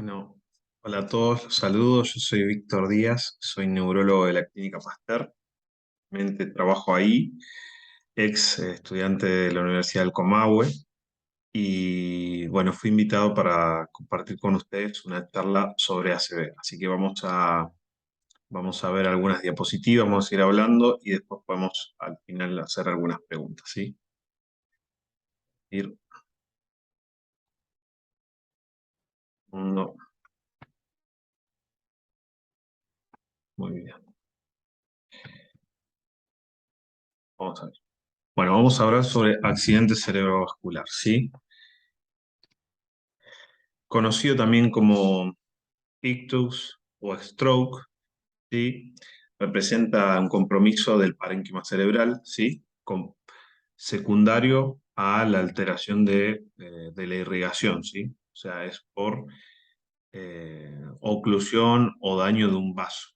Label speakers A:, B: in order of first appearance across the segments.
A: Bueno, hola a todos, los saludos. Yo soy Víctor Díaz, soy neurólogo de la Clínica Pasteur. Realmente trabajo ahí, ex estudiante de la Universidad del Comahue. Y bueno, fui invitado para compartir con ustedes una charla sobre ACV. Así que vamos a ver algunas diapositivas, vamos a ir hablando y después podemos al final hacer algunas preguntas, ¿sí? Ir, no, muy bien. Vamos a ver. Bueno, vamos a hablar sobre accidente cerebrovascular, ¿sí? Conocido también como ictus o stroke, ¿sí? Representa un compromiso del parénquima cerebral, ¿sí? Secundario a la alteración de la irrigación, ¿sí? O sea, es por oclusión o daño de un vaso,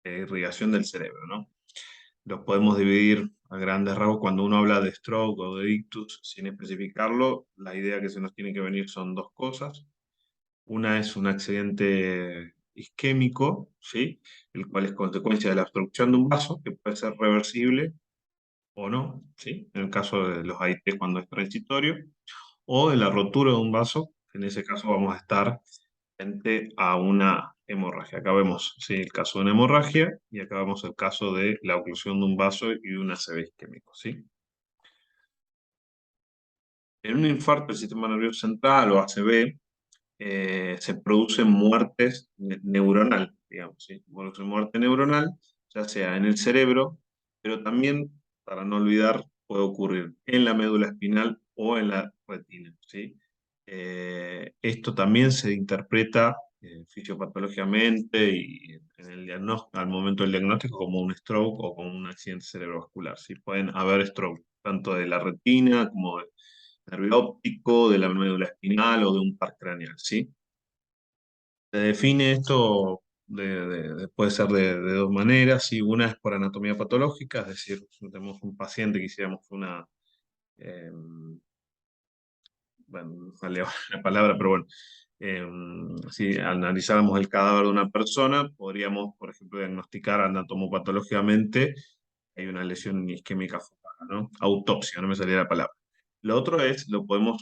A: de irrigación del cerebro, ¿no? Los podemos dividir a grandes rasgos cuando uno habla de stroke o de ictus, sin especificarlo. La idea que se nos tiene que venir son dos cosas. Una es un accidente isquémico, ¿sí? El cual es consecuencia de la obstrucción de un vaso, que puede ser reversible o no, ¿sí? En el caso de los AIT cuando es transitorio, o de la rotura de un vaso, en ese caso vamos a estar frente a una hemorragia. Acá vemos, ¿sí? El caso de una hemorragia y acá vemos el caso de la oclusión de un vaso y de un ACV isquémico, ¿sí? En un infarto del sistema nervioso central o ACV, se producen muertes neuronal, digamos, ¿sí? Produce muerte neuronal, ya sea en el cerebro, pero también, para no olvidar, puede ocurrir en la médula espinal o en la retina, ¿sí? Esto también se interpreta fisiopatológicamente y en el diagnóstico, al momento del diagnóstico como un stroke o como un accidente cerebrovascular, ¿sí? Pueden haber stroke tanto de la retina como del nervio óptico, de la médula espinal o de un par craneal, ¿sí? Se define esto puede ser de dos maneras, ¿sí? Una es por anatomía patológica, es decir, si tenemos un paciente que hiciéramos una, eh, bueno, no sale ahora la palabra, pero bueno, eh, si analizáramos el cadáver de una persona, podríamos, por ejemplo, diagnosticar anatomopatológicamente que hay una lesión isquémica focal, ¿no? Autopsia, no me salía la palabra. Lo otro es,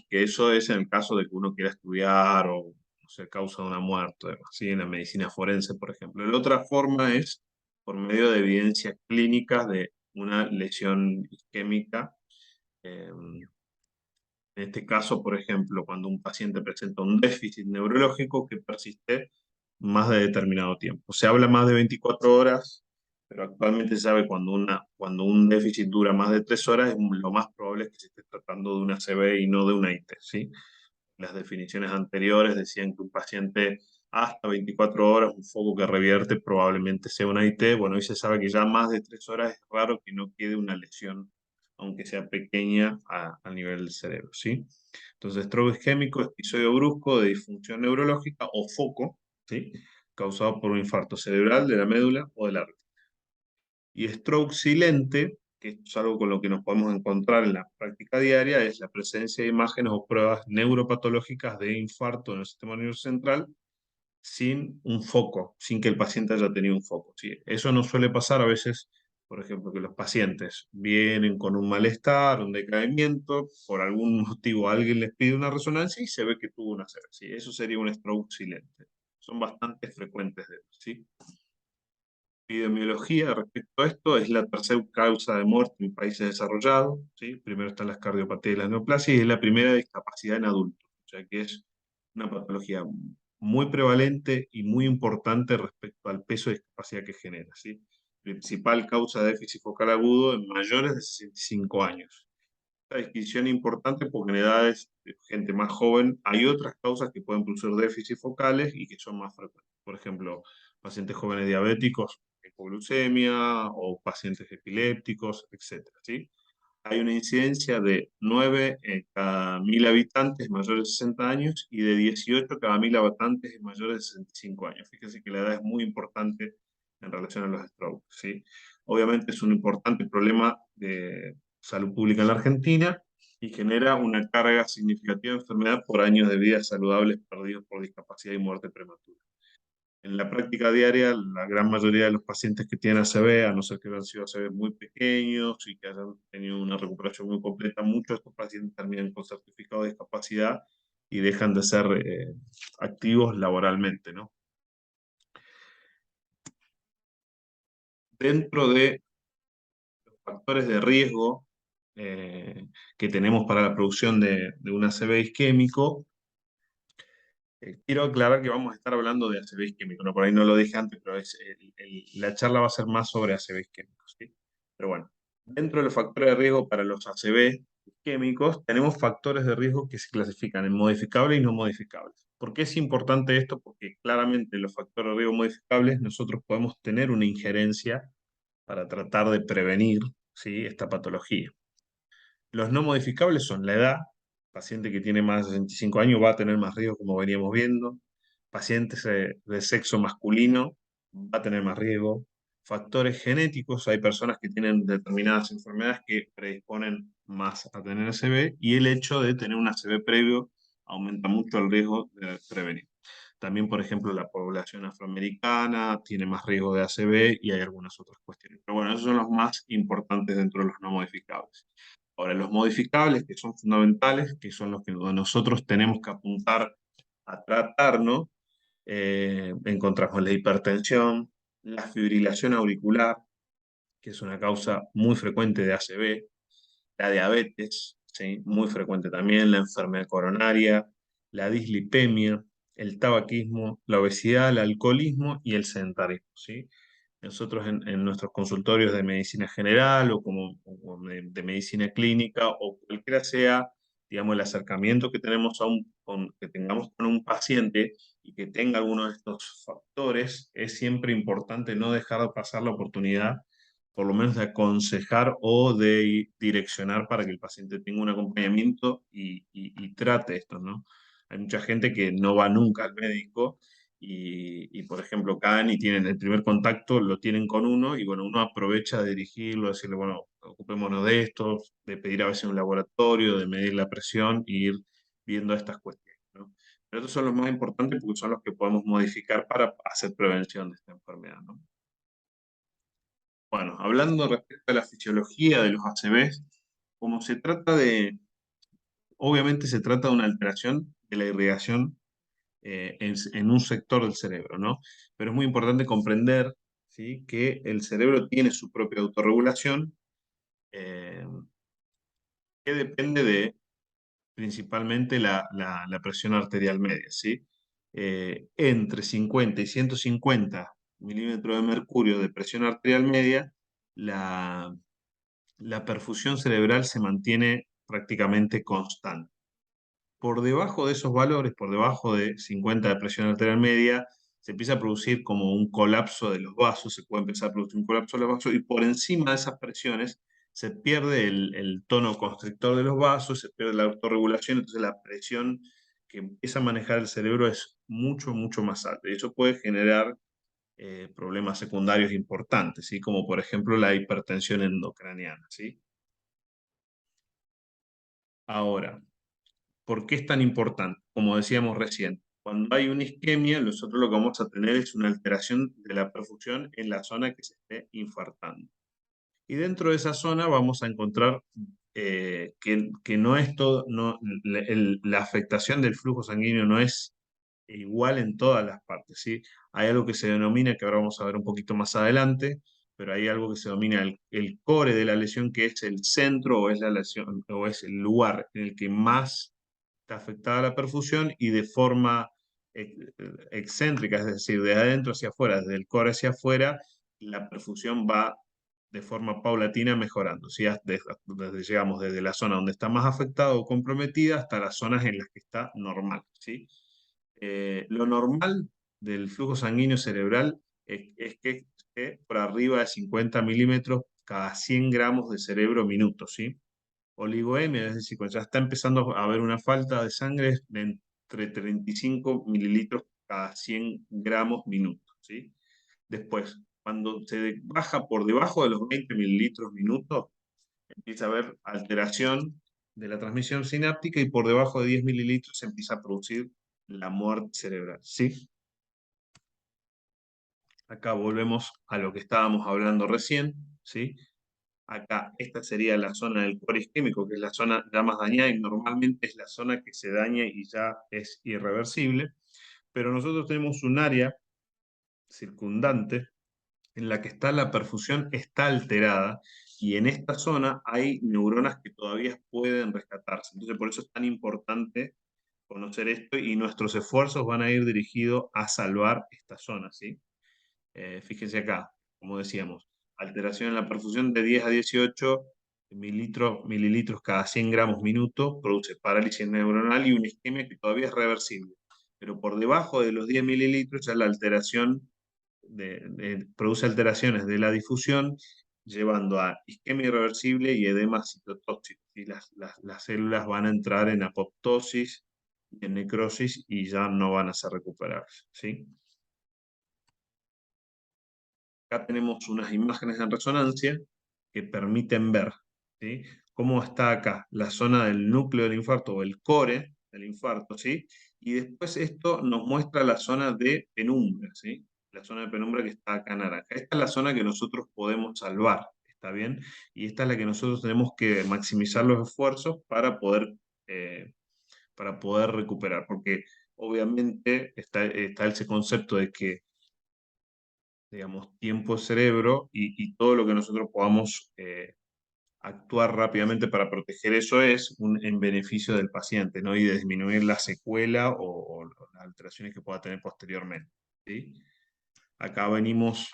A: que eso es en el caso de que uno quiera estudiar o, no sé, causa de una muerte, ¿sí? En la medicina forense, por ejemplo. La otra forma es por medio de evidencias clínicas de una lesión isquémica. En este caso, por ejemplo, cuando un paciente presenta un déficit neurológico que persiste más de determinado tiempo. Se habla más de 24 horas, pero actualmente se sabe cuando un déficit dura más de 3 horas, lo más probable es que se esté tratando de una CB y no de una IT, ¿sí? Las definiciones anteriores decían que un paciente hasta 24 horas, un foco que revierte, probablemente sea una IT. Bueno, hoy se sabe que ya más de 3 horas es raro que no quede una lesión, aunque sea pequeña, a nivel del cerebro, ¿sí? Entonces, stroke isquémico, episodio brusco de disfunción neurológica o foco, ¿sí? Causado por un infarto cerebral de la médula o de la retina. Y stroke silente, que es algo con lo que nos podemos encontrar en la práctica diaria, es la presencia de imágenes o pruebas neuropatológicas de infarto en el sistema nervioso central sin un foco, sin que el paciente haya tenido un foco, ¿sí? Eso no suele pasar a veces, por ejemplo, que los pacientes vienen con un malestar, un decaimiento, por algún motivo alguien les pide una resonancia y se ve que tuvo una CB, ¿sí? Eso sería un stroke silente. Son bastante frecuentes, ¿sí? Epidemiología respecto a esto es la tercera causa de muerte en países desarrollados, ¿sí? Primero están las cardiopatías y las neoplasias y es la primera discapacidad en adultos, o sea que es una patología muy prevalente y muy importante respecto al peso de discapacidad que genera, ¿sí? Principal causa de déficit focal agudo en mayores de 65 años. Esta distinción es importante porque en edades de gente más joven hay otras causas que pueden producir déficit focales y que son más frecuentes. Por ejemplo, pacientes jóvenes diabéticos, hipoglucemia o pacientes epilépticos, etcétera, ¿sí? Hay una incidencia de 9 en cada 1000 habitantes mayores de 60 años y de 18 cada 1000 habitantes mayores de 65 años. Fíjense que la edad es muy importante en relación a los strokes, ¿sí? Obviamente es un importante problema de salud pública en la Argentina y genera una carga significativa de enfermedad por años de vida saludables perdidos por discapacidad y muerte prematura. En la práctica diaria, la gran mayoría de los pacientes que tienen ACV, a no ser que hayan sido ACV muy pequeños y que hayan tenido una recuperación muy completa, muchos de estos pacientes terminan con certificado de discapacidad y dejan de ser activos laboralmente, ¿no? Dentro de los factores de riesgo que tenemos para la producción de un ACV isquémico, quiero aclarar que vamos a estar hablando de ACV isquémico, ¿no? Por ahí no lo dije antes, pero la charla va a ser más sobre ACV isquémicos, ¿sí? Pero bueno, dentro de los factores de riesgo para los ACV isquémicos, tenemos factores de riesgo que se clasifican en modificables y no modificables. ¿Por qué es importante esto? Porque claramente los factores de riesgo modificables nosotros podemos tener una injerencia para tratar de prevenir, ¿sí?, esta patología. Los no modificables son la edad, paciente que tiene más de 65 años va a tener más riesgo, como veníamos viendo. Pacientes de sexo masculino va a tener más riesgo. Factores genéticos, hay personas que tienen determinadas enfermedades que predisponen más a tener ACV y el hecho de tener un ACV previo aumenta mucho el riesgo de prevenir. También, por ejemplo, la población afroamericana tiene más riesgo de ACV y hay algunas otras cuestiones. Pero bueno, esos son los más importantes dentro de los no modificables. Ahora, los modificables, que son fundamentales, que son los que nosotros tenemos que apuntar a tratarnos, encontramos la hipertensión, la fibrilación auricular, que es una causa muy frecuente de ACV, la diabetes, ¿sí?, muy frecuente también, la enfermedad coronaria, la dislipemia, el tabaquismo, la obesidad, el alcoholismo y el sedentarismo, ¿sí? Nosotros en nuestros consultorios de medicina general o de medicina clínica o cualquiera sea, digamos, el acercamiento que tenemos que tengamos con un paciente y que tenga alguno de estos factores, es siempre importante no dejar de pasar la oportunidad, por lo menos de aconsejar o de direccionar para que el paciente tenga un acompañamiento y trate esto, ¿no? Hay mucha gente que no va nunca al médico por ejemplo, caen y tienen el primer contacto, lo tienen con uno, y bueno, uno aprovecha de dirigirlo, decirle, bueno, ocupémonos de esto, de pedir a veces un laboratorio, de medir la presión e ir viendo estas cuestiones, ¿no? Pero estos son los más importantes porque son los que podemos modificar para hacer prevención de esta enfermedad, ¿no? Bueno, hablando respecto a la fisiología de los ACVs, como se trata obviamente se trata de una alteración de la irrigación en un sector del cerebro, ¿no? Pero es muy importante comprender, ¿sí?, que el cerebro tiene su propia autorregulación, eh, que depende de principalmente la presión arterial media, ¿sí? Entre 50 y 150 milímetros de mercurio de presión arterial media, la, la perfusión cerebral se mantiene prácticamente constante. Por debajo de esos valores, por debajo de 50 de presión arterial media, se empieza a producir como un colapso de los vasos, se puede empezar a producir un colapso de los vasos, y por encima de esas presiones se pierde el tono constrictor de los vasos, se pierde la autorregulación, entonces la presión que empieza a manejar el cerebro es mucho, mucho más alta. Y eso puede generar problemas secundarios importantes, ¿sí?, como por ejemplo la hipertensión endocraniana, ¿sí? Ahora, ¿por qué es tan importante? Como decíamos recién, cuando hay una isquemia, nosotros lo que vamos a tener es una alteración de la perfusión en la zona que se esté infartando. Y dentro de esa zona vamos a encontrar que no es todo, no, la afectación del flujo sanguíneo no es igual en todas las partes, ¿sí? Hay algo que se denomina, que ahora vamos a ver un poquito más adelante, pero hay algo que se denomina el core de la lesión, que es el centro o es la lesión o es el lugar en el que más está afectada la perfusión y de forma excéntrica, es decir, de adentro hacia afuera, desde el core hacia afuera, la perfusión va de forma paulatina mejorando, ¿sí? Llegamos desde la zona donde está más afectada o comprometida hasta las zonas en las que está normal, ¿sí? Lo normal del flujo sanguíneo cerebral es que esté por arriba de 50 milímetros cada 100 gramos de cerebro minuto, ¿sí? Oligoemia, es decir, cuando ya está empezando a haber una falta de sangre de entre 35 mililitros cada 100 gramos minuto, ¿sí? Después, cuando se baja por debajo de los 20 mililitros minuto, empieza a haber alteración de la transmisión sináptica y por debajo de 10 mililitros se empieza a producir la muerte cerebral, ¿sí? Acá volvemos a lo que estábamos hablando recién, ¿sí? Acá, esta sería la zona del core isquémico, que es la zona ya más dañada y normalmente es la zona que se daña y ya es irreversible. Pero nosotros tenemos un área circundante en la que está la perfusión está alterada y en esta zona hay neuronas que todavía pueden rescatarse. Entonces, por eso es tan importante conocer esto y nuestros esfuerzos van a ir dirigidos a salvar esta zona, ¿sí? Fíjense acá, como decíamos, alteración en la perfusión de 10 a 18 mililitros cada 100 gramos minuto, produce parálisis neuronal y una isquemia que todavía es reversible. Pero por debajo de los 10 mililitros ya la alteración produce alteraciones de la difusión, llevando a isquemia irreversible y edema citotóxico. Y las células van a entrar en apoptosis y en necrosis y ya no van a ser recuperables, ¿sí? Acá tenemos unas imágenes en resonancia que permiten ver, ¿sí? Cómo está acá la zona del núcleo del infarto o el core del infarto, ¿sí? Y después esto nos muestra la zona de penumbra, ¿sí? La zona de penumbra que está acá naranja. Esta es la zona que nosotros podemos salvar, ¿está bien? Y esta es la que nosotros tenemos que maximizar los esfuerzos eh, para poder recuperar, porque obviamente está ese concepto de que digamos, tiempo cerebro y todo lo que nosotros podamos actuar rápidamente para proteger eso es en beneficio del paciente, ¿no? Y de disminuir la secuela o las alteraciones que pueda tener posteriormente, ¿sí? Acá venimos,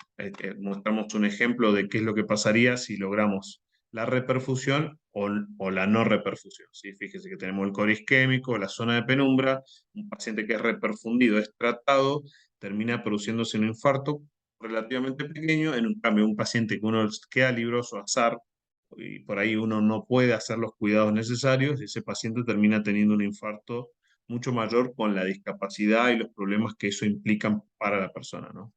A: mostramos un ejemplo de qué es lo que pasaría si logramos la reperfusión o la no reperfusión, ¿sí? Fíjese que tenemos el core isquémico, la zona de penumbra, un paciente que es reperfundido, es tratado, termina produciéndose un infarto relativamente pequeño, en un cambio un paciente que uno queda libroso azar, y por ahí uno no puede hacer los cuidados necesarios, y ese paciente termina teniendo un infarto mucho mayor con la discapacidad y los problemas que eso implican para la persona, ¿no?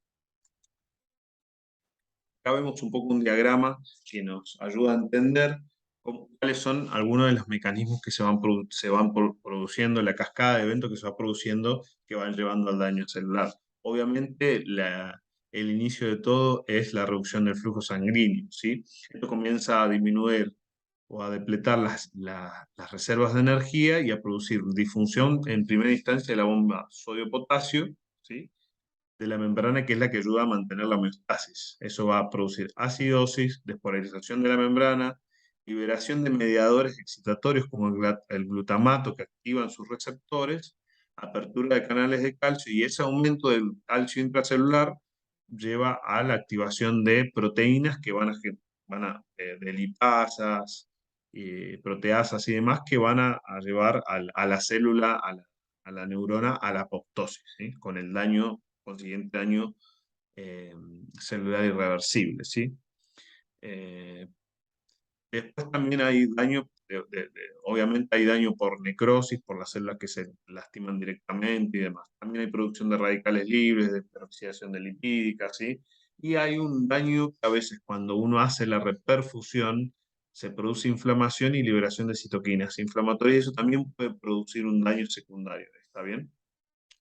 A: Acá vemos un poco un diagrama que nos ayuda a entender cuáles son algunos de los mecanismos que se van produciendo, la cascada de eventos que se va produciendo que van llevando al daño celular. Obviamente, el inicio de todo es la reducción del flujo sanguíneo, ¿sí? Esto comienza a disminuir o a depletar las reservas de energía y a producir disfunción en primera instancia de la bomba sodio-potasio, ¿sí? De la membrana, que es la que ayuda a mantener la homeostasis. Eso va a producir acidosis, despolarización de la membrana, liberación de mediadores excitatorios como el glutamato que activan sus receptores, apertura de canales de calcio y ese aumento del calcio intracelular lleva a la activación de proteínas que de lipasas, proteasas y demás que van a llevar a la célula, a la neurona, a la apoptosis, ¿sí? Con el consiguiente daño eh, celular irreversible, ¿sí? Eh, Después también hay daño, obviamente hay daño por necrosis, por las células que se lastiman directamente y demás. También hay producción de radicales libres, de peroxidación de lipídica, ¿sí? Y hay un daño que a veces cuando uno hace la reperfusión, se produce inflamación y liberación de citoquinas inflamatorias, y eso también puede producir un daño secundario, ¿está bien?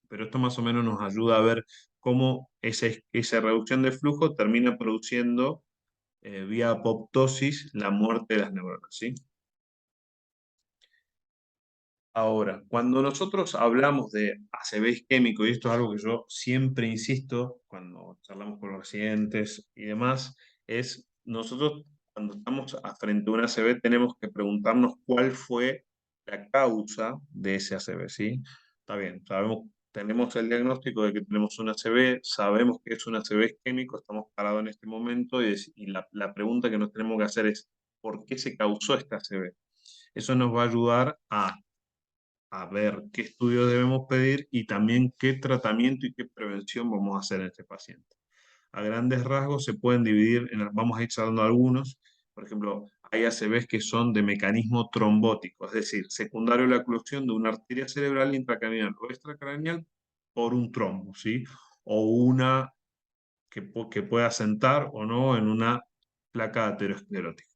A: Pero esto más o menos nos ayuda a ver cómo esa reducción de flujo termina produciendo vía apoptosis la muerte de las neuronas, ¿sí? Ahora, cuando nosotros hablamos de ACV isquémico, y esto es algo que yo siempre insisto cuando charlamos con los residentes y demás, es nosotros cuando estamos frente a un ACV tenemos que preguntarnos cuál fue la causa de ese ACV, ¿sí? Está bien, tenemos el diagnóstico de que tenemos un ACV, sabemos que es un ACV isquémico, estamos parados en este momento y la pregunta que nos tenemos que hacer es ¿por qué se causó este ACV? Eso nos va a ayudar a ver qué estudios debemos pedir y también qué tratamiento y qué prevención vamos a hacer en este paciente. A grandes rasgos se pueden dividir, vamos a ir charlando algunos, por ejemplo, hay ACVs que son de mecanismo trombótico, es decir, secundario a la oclusión de una arteria cerebral intracraneal o extracraneal por un trombo, ¿sí? O una que pueda sentar o no en una placa aterosclerótica.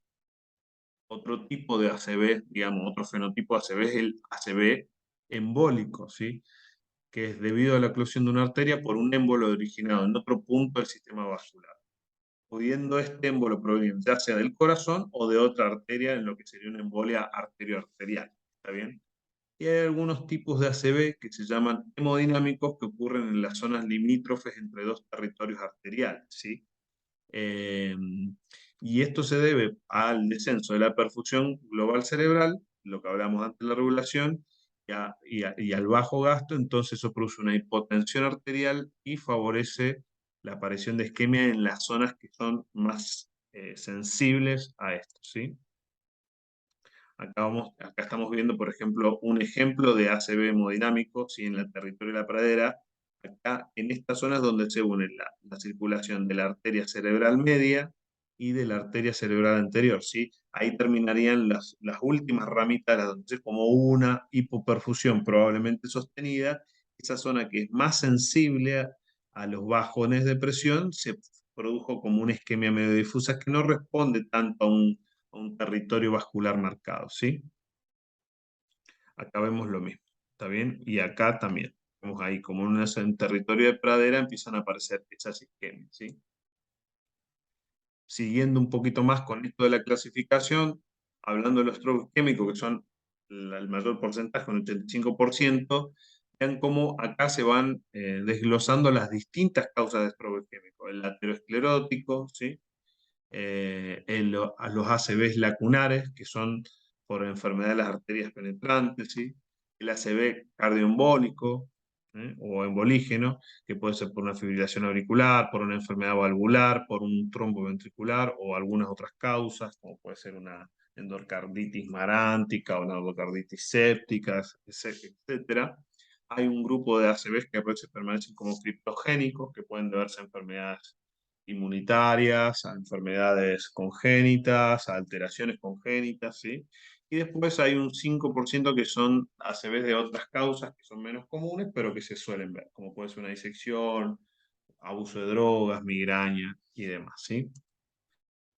A: Otro tipo de ACV, digamos, otro fenotipo de ACV es el ACV embólico, ¿sí? Que es debido a la oclusión de una arteria por un émbolo originado en otro punto del sistema vascular, pudiendo este émbolo provenir ya sea del corazón o de otra arteria, en lo que sería una embolia arterioarterial. ¿Está bien? Y hay algunos tipos de ACV que se llaman hemodinámicos que ocurren en las zonas limítrofes entre dos territorios arteriales, ¿sí? Eh, y esto se debe al descenso de la perfusión global cerebral, lo que hablamos antes de la regulación, y al bajo gasto. Entonces eso produce una hipotensión arterial y favorece la aparición de isquemia en las zonas que son más sensibles a esto, ¿sí? Acá estamos viendo, por ejemplo, un ejemplo de ACV hemodinámico, ¿sí? En el territorio de la pradera. Acá, en estas zonas donde se une la circulación de la arteria cerebral media y de la arteria cerebral anterior, ¿sí? Ahí terminarían las últimas ramitas, donde es como una hipoperfusión probablemente sostenida. Esa zona que es más sensible a los bajones de presión se produjo como una isquemia medio difusa que no responde tanto a un territorio vascular marcado, ¿sí? Acá vemos lo mismo, ¿está bien? Y acá también. Vemos ahí como en territorio de pradera empiezan a aparecer esas isquemias, ¿sí? Siguiendo un poquito más con esto de la clasificación, hablando de los estrobos isquémicos, que son el mayor porcentaje, un 85%, vean cómo acá se van desglosando las distintas causas de estrobo isquémico. El aterosclerótico, ¿sí? A los ACVs lacunares, que son por enfermedad de las arterias penetrantes, ¿sí? El ACV cardioembólico, o embolígeno, que puede ser por una fibrilación auricular, por una enfermedad valvular, por un trombo ventricular o algunas otras causas, como puede ser una endocarditis marántica o una endocarditis séptica, etcétera. Hay un grupo de ACVs que a veces permanecen como criptogénicos, que pueden deberse a enfermedades inmunitarias, a enfermedades congénitas, a alteraciones congénitas, ¿sí? Y después hay un 5% que son ACVs de otras causas que son menos comunes, pero que se suelen ver, como puede ser una disección, abuso de drogas, migraña y demás, ¿sí?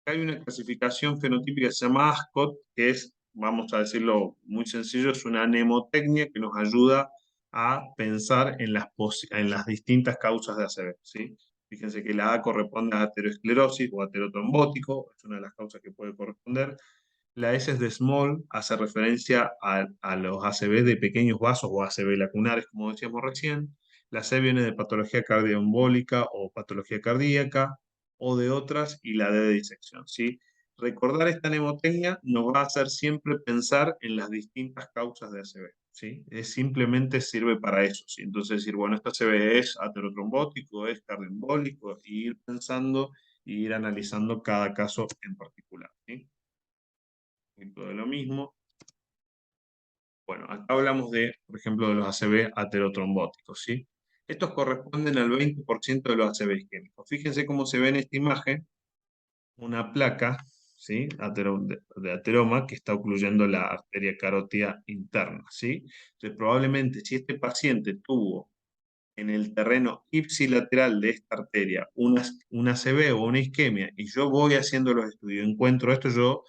A: Hay una clasificación fenotípica que se llama ASCOT, que es, vamos a decirlo muy sencillo, es una mnemotecnia que nos ayuda a pensar en las distintas causas de ACV, ¿sí? Fíjense que la A corresponde a aterosclerosis o aterotrombótico, es una de las causas que puede corresponder. La S es de Small, hace referencia a los ACV de pequeños vasos o ACV lacunares, como decíamos recién. La C viene de patología cardioembólica o patología cardíaca o de otras, y la D de disección, ¿sí? Recordar esta mnemotecnia nos va a hacer siempre pensar en las distintas causas de ACV, ¿sí? Simplemente sirve para eso, ¿sí? Entonces decir, bueno, esta ACV es aterotrombótico, es cardioembólico, y ir pensando y ir analizando cada caso en particular, ¿sí? De lo mismo. Bueno, acá hablamos de, por ejemplo, de los ACV aterotrombóticos, ¿sí? Estos corresponden al 20% de los ACV isquémicos. Fíjense cómo se ve en esta imagen una placa, ¿sí? De ateroma que está ocluyendo la arteria carótida interna, ¿sí? Entonces, probablemente si este paciente tuvo en el terreno ipsilateral de esta arteria una ACV o una isquemia, y yo voy haciendo los estudios, encuentro esto, yo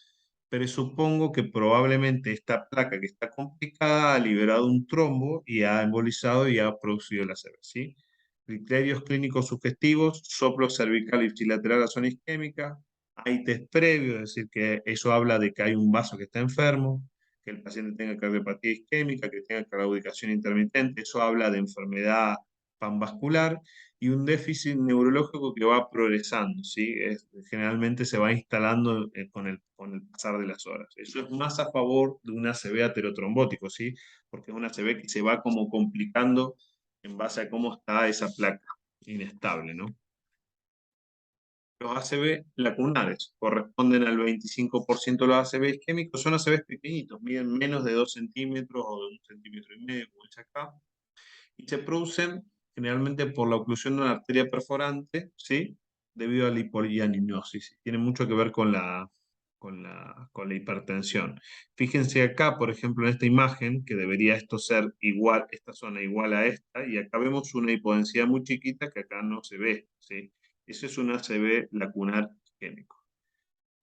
A: presupongo que probablemente esta placa que está complicada ha liberado un trombo y ha embolizado y ha producido la ACV, ¿sí? Criterios clínicos sugestivos: soplo cervical ipsilateral a zona isquémica. Hay test previos, es decir, que eso habla de que hay un vaso que está enfermo, que el paciente tenga cardiopatía isquémica, que tenga claudicación intermitente. Eso habla de enfermedad panvascular y un déficit neurológico que va progresando, ¿sí? Generalmente se va instalando con el pasar de las horas. Eso es más a favor de un ACV aterotrombótico, ¿sí? Porque es un ACV que se va como complicando en base a cómo está esa placa inestable, ¿no? Los ACV lacunares corresponden al 25% de los ACV isquémicos, son ACVs pequeñitos, miden menos de 2 centímetros o de 1,5 centímetros, como es acá, y se producen generalmente por la oclusión de una arteria perforante, ¿sí? Debido a la hipolianinosis. Tiene mucho que ver con la hipertensión. Fíjense acá, por ejemplo, en esta imagen, que debería esto ser igual, esta zona igual a esta, y acá vemos una hipodensidad muy chiquita que acá no se ve, ¿sí? Eso es un ACV lacunar isquémico.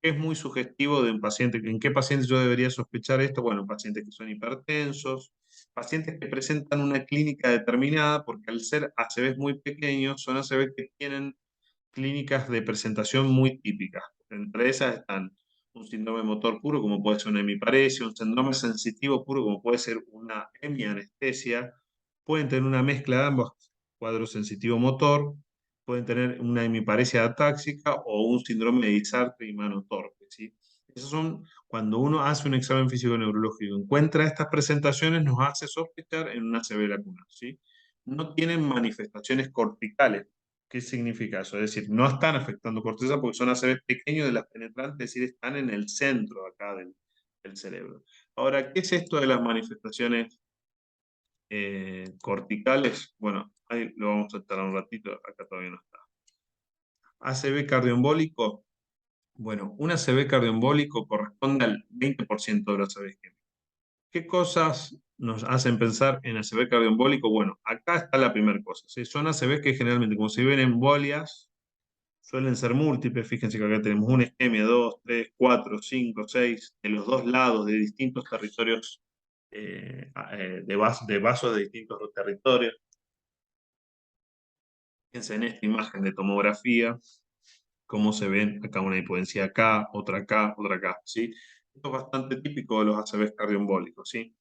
A: Es muy sugestivo de un paciente. ¿En qué pacientes yo debería sospechar esto? Bueno, pacientes que son hipertensos, pacientes que presentan una clínica determinada, porque al ser ACVs muy pequeños, son ACVs que tienen clínicas de presentación muy típicas. Entre esas están un síndrome motor puro, como puede ser una hemiparesia, un síndrome sensitivo puro, como puede ser una hemianestesia. Pueden tener una mezcla de ambos, cuadro sensitivo motor, pueden tener una hemiparesia atáxica o un síndrome de Disartre y mano torpe, ¿sí? Esos son, cuando uno hace un examen físico neurológico, encuentra estas presentaciones, nos hace sospechar en una ACV lacunar, ¿sí? No tienen manifestaciones corticales. ¿Qué significa eso? Es decir, no están afectando corteza porque son ACVs pequeños de las penetrantes, es decir, están en el centro acá del cerebro. Ahora, ¿qué es esto de las manifestaciones corticales? Bueno, ahí lo vamos a estar un ratito, acá todavía no está. ACV cardioembólico. Bueno, un ACV cardioembólico corresponde al 20% de los ACV isquémicos. ¿Qué cosas nos hacen pensar en ACV cardioembólico? Bueno, acá está la primera cosa, ¿sí? Son ACV que generalmente, como se ven embolias, suelen ser múltiples. Fíjense que acá tenemos una isquemia, 2, 3, 4, 5, 6, de los dos lados de distintos territorios, de vasos de distintos territorios. Fíjense en esta imagen de tomografía, cómo se ven acá una hipodensia acá, otra acá, ¿sí? Esto es bastante típico de los ACVs cardioembólicos, ¿sí?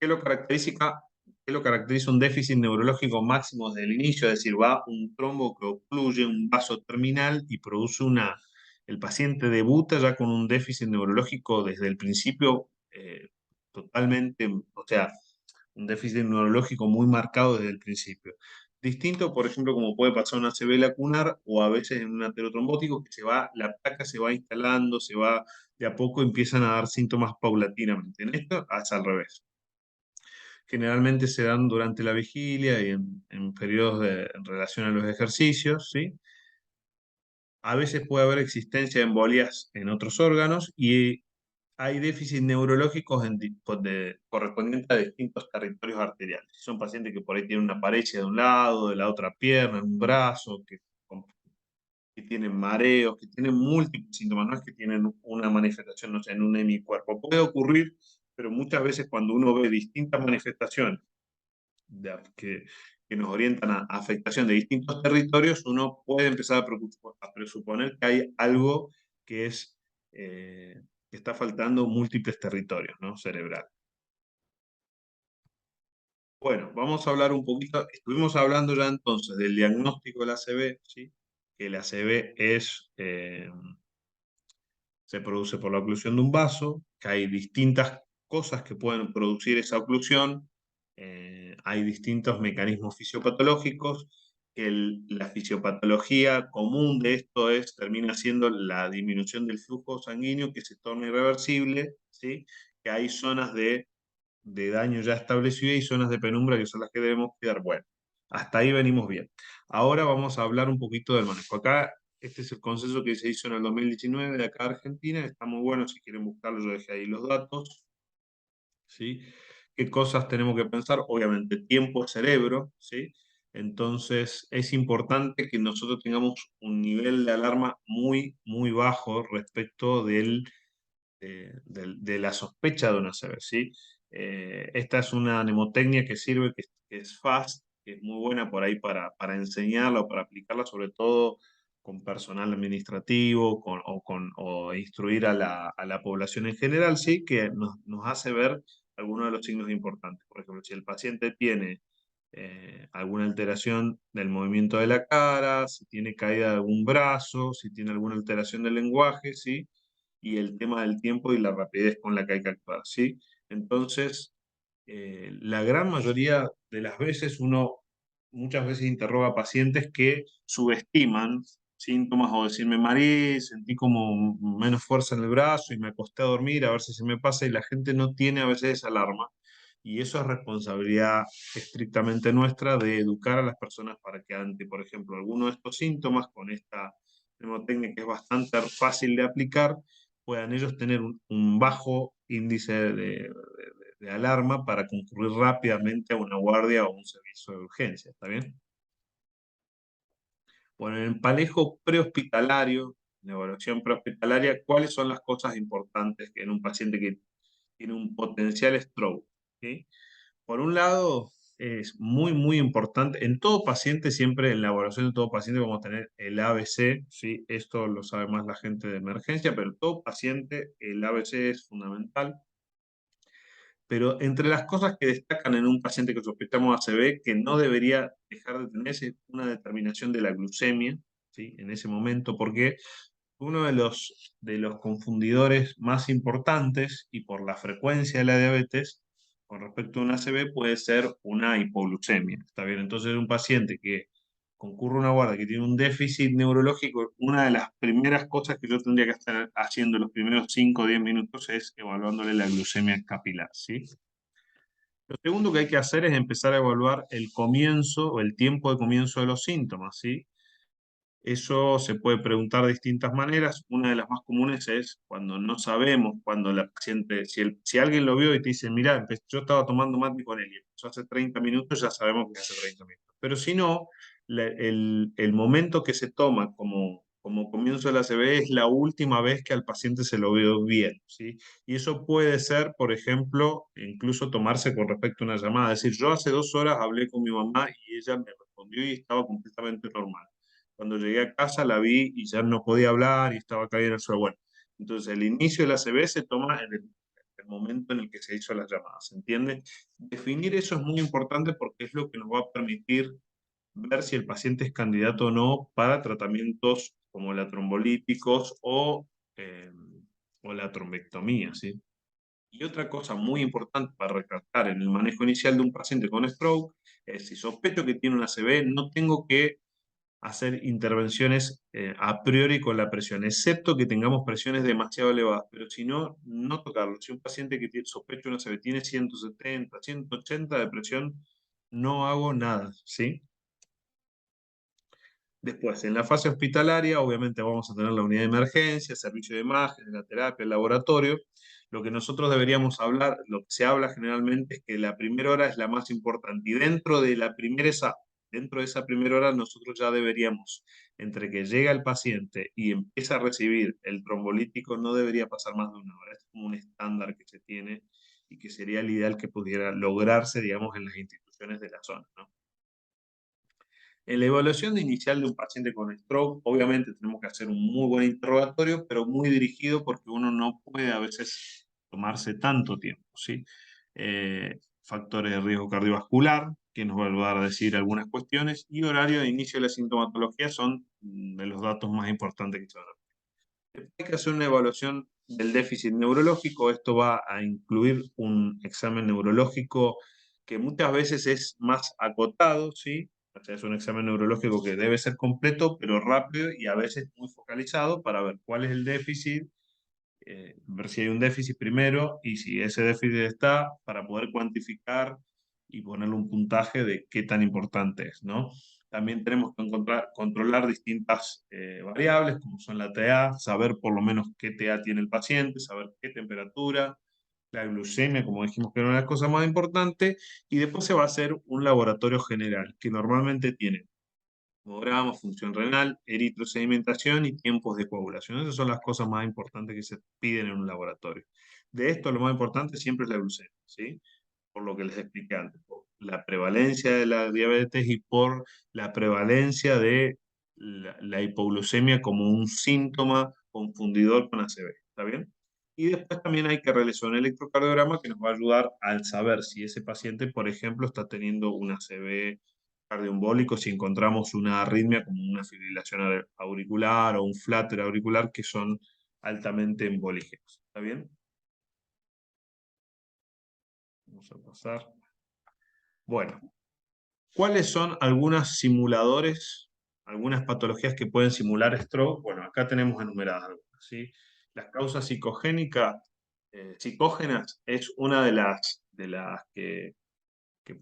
A: ¿Qué lo caracteriza un déficit neurológico máximo desde el inicio? Es decir, va un trombo que ocluye un vaso terminal y produce una... El paciente debuta ya con un déficit neurológico desde el principio, totalmente, o sea, un déficit neurológico muy marcado desde el principio. Distinto, por ejemplo, como puede pasar en una ACV lacunar o a veces en un aterotrombótico, que la placa se va instalando, de a poco empiezan a dar síntomas paulatinamente. En esto es al revés. Generalmente se dan durante la vigilia y en periodos en relación a los ejercicios, ¿sí? A veces puede haber existencia de embolias en otros órganos y hay déficits neurológicos correspondientes a distintos territorios arteriales. Son pacientes que por ahí tienen una paresia de un lado, de la otra pierna, en un brazo, que tienen mareos, que tienen múltiples síntomas, no es que tienen una manifestación, no sé, en un hemicuerpo. Puede ocurrir, pero muchas veces cuando uno ve distintas manifestaciones que, que nos orientan a afectación de distintos territorios, uno puede empezar a presuponer que hay algo que es que está faltando múltiples territorios, ¿no? Cerebral. Bueno, vamos a hablar un poquito, estuvimos hablando ya entonces del diagnóstico del ACV, ¿sí? Que el ACV se produce por la oclusión de un vaso, que hay distintas cosas que pueden producir esa oclusión, hay distintos mecanismos fisiopatológicos, que la fisiopatología común de esto termina siendo la disminución del flujo sanguíneo que se torna irreversible, ¿sí? Que hay zonas de daño ya establecido y zonas de penumbra que son las que debemos cuidar. Bueno, hasta ahí venimos bien. Ahora vamos a hablar un poquito del manejo. Acá, este es el consenso que se hizo en el 2019 de acá de Argentina. Está muy bueno, si quieren buscarlo, yo dejé ahí los datos, ¿sí? ¿Qué cosas tenemos que pensar? Obviamente, tiempo cerebro, ¿sí? Entonces, es importante que nosotros tengamos un nivel de alarma muy, muy bajo respecto de la sospecha de una ACV, ¿sí? Esta es una mnemotecnia que sirve, que es fast, que es muy buena por ahí para enseñarla o para aplicarla, sobre todo con personal administrativo o instruir a la población en general, ¿sí? Que nos hace ver algunos de los signos importantes. Por ejemplo, si el paciente tiene alguna alteración del movimiento de la cara, si tiene caída de algún brazo, si tiene alguna alteración del lenguaje, ¿sí? Y el tema del tiempo y la rapidez con la que hay que actuar, ¿sí? Entonces, la gran mayoría de las veces muchas veces interroga a pacientes que subestiman síntomas o decir me mareé, sentí como menos fuerza en el brazo y me acosté a dormir a ver si se me pasa y la gente no tiene a veces esa alarma. Y eso es responsabilidad estrictamente nuestra de educar a las personas para que ante, por ejemplo, alguno de estos síntomas con esta mnemotecnia que es bastante fácil de aplicar, puedan ellos tener un bajo índice de alarma para concurrir rápidamente a una guardia o un servicio de urgencia, ¿está bien? Bueno, en el manejo prehospitalario, la evaluación prehospitalaria, cuáles son las cosas importantes que en un paciente que tiene un potencial stroke, ¿sí? Por un lado, es muy, muy importante, en todo paciente, siempre en la evaluación de todo paciente vamos a tener el ABC, ¿sí? Esto lo sabe más la gente de emergencia, pero en todo paciente el ABC es fundamental. Pero entre las cosas que destacan en un paciente que sospechamos ACV, que no debería dejar de tenerse es una determinación de la glucemia, ¿sí? En ese momento, porque uno de los confundidores más importantes, y por la frecuencia de la diabetes, con respecto a una ACV, puede ser una hipoglucemia. ¿Está bien? Entonces, un paciente que concurre a una guardia que tiene un déficit neurológico, una de las primeras cosas que yo tendría que estar haciendo los primeros 5 o 10 minutos es evaluándole la glucemia capilar, ¿sí? Lo segundo que hay que hacer es empezar a evaluar el comienzo o el tiempo de comienzo de los síntomas, ¿sí? Eso se puede preguntar de distintas maneras. Una de las más comunes es cuando no sabemos, cuando la paciente, si alguien lo vio y te dice, mira, yo estaba tomando mate con él y empezó hace 30 minutos, ya sabemos que hace 30 minutos. Pero si no, el momento que se toma como comienzo de la CB es la última vez que al paciente se lo vio bien, ¿sí? Y eso puede ser, por ejemplo, incluso tomarse con respecto a una llamada. Es decir, yo hace 2 horas hablé con mi mamá y ella me respondió y estaba completamente normal. Cuando llegué a casa la vi y ya no podía hablar y estaba caída en el suelo. Bueno, entonces el inicio de la CB se toma en el momento en el que se hizo las llamadas, ¿se entiende? Definir eso es muy importante porque es lo que nos va a permitir ver si el paciente es candidato o no para tratamientos como la trombolíticos o la trombectomía, ¿sí? Y otra cosa muy importante para recalcar en el manejo inicial de un paciente con stroke es si sospecho que tiene una CB, no tengo que hacer intervenciones a priori con la presión, excepto que tengamos presiones demasiado elevadas, pero si no, no tocarlo. Si un paciente que tiene, sospecho una CB tiene 170, 180 de presión, no hago nada, ¿sí? Después, en la fase hospitalaria, obviamente vamos a tener la unidad de emergencia, servicio de imagen, la terapia, el laboratorio. Lo que nosotros deberíamos hablar, lo que se habla generalmente es que la primera hora es la más importante. Y dentro de esa primera hora nosotros ya deberíamos, entre que llega el paciente y empieza a recibir el trombolítico, no debería pasar más de 1 hora. Es como un estándar que se tiene y que sería el ideal que pudiera lograrse, digamos, en las instituciones de la zona, ¿no? En la evaluación inicial de un paciente con stroke, obviamente tenemos que hacer un muy buen interrogatorio, pero muy dirigido porque uno no puede a veces tomarse tanto tiempo, ¿sí? Factores de riesgo cardiovascular, que nos va a ayudar a decir algunas cuestiones, y horario de inicio de la sintomatología son de los datos más importantes que se van a ver. Hay que hacer una evaluación del déficit neurológico. Esto va a incluir un examen neurológico que muchas veces es más acotado, ¿sí? O sea, es un examen neurológico que debe ser completo, pero rápido y a veces muy focalizado para ver cuál es el déficit, ver si hay un déficit primero y si ese déficit está, para poder cuantificar y ponerle un puntaje de qué tan importante es, ¿no? También tenemos que controlar distintas variables, como son la TA, saber por lo menos qué TA tiene el paciente, saber qué temperatura, la glucemia, como dijimos que era una de las cosas más importantes, y después se va a hacer un laboratorio general, que normalmente tiene hemograma, función renal, eritrosedimentación y tiempos de coagulación. Esas son las cosas más importantes que se piden en un laboratorio. De esto, lo más importante siempre es la glucemia, ¿sí? Por lo que les expliqué antes, por la prevalencia de la diabetes y por la prevalencia de la hipoglucemia como un síntoma confundidor con ACV. ¿Está bien? Y después también hay que realizar un electrocardiograma que nos va a ayudar al saber si ese paciente, por ejemplo, está teniendo un ACV cardioembólico, si encontramos una arritmia como una fibrilación auricular o un flutter auricular que son altamente embolígenos. ¿Está bien? Vamos a pasar. Bueno, ¿cuáles son algunos simuladores, algunas patologías que pueden simular stroke? Bueno, acá tenemos enumeradas algunas, ¿sí? Las causas psicógenas es una de las que